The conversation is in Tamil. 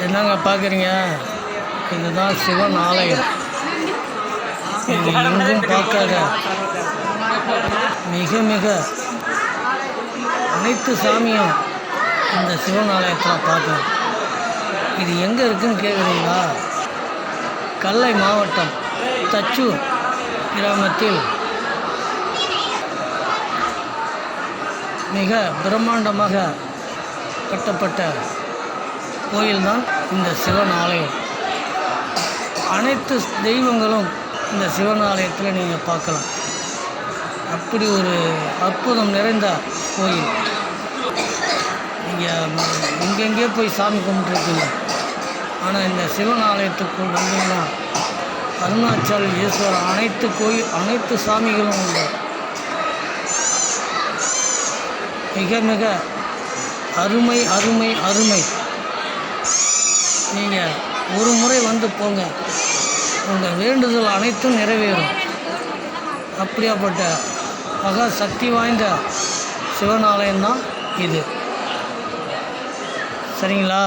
என்னங்க பார்க்குறீங்க? இதுதான் சிவன் ஆலயம். இது எங்கும் பார்க்காத மிக மிக அனைத்து சாமியும் இந்த சிவன் ஆலயத்தில் பார்க்கலாம். இது எங்கே இருக்குதுன்னு கேட்குறீங்களா? கல்லை மாவட்டம் தச்சூர் கிராமத்தில் மிக பிரம்மாண்டமாக கட்டப்பட்ட கோயில்தான் இந்த சிவன் ஆலயம். அனைத்து தெய்வங்களும் இந்த சிவன் ஆலயத்தில் நீங்கள் பார்க்கலாம். அப்படி ஒரு அற்புதம் நிறைந்த கோயில். நீங்கள் எங்கெங்கே போய் சாமி கும்பிட்டுருக்கீங்க, ஆனால் இந்த சிவன் ஆலயத்துக்குள் வந்தீங்கன்னா அருணாச்சல் ஈஸ்வரர் அனைத்து சாமிகளும் உண்டு. மிக மிக அருமை அருமை அருமை. நீங்கள் ஒரு முறை வந்து போங்க, உங்கள் வேண்டுதல் அனைத்தும் நிறைவேறும். அப்படியாப்பட்ட மகா சக்தி வாய்ந்த சிவன் ஆலயம்தான் இது. சரிங்களா?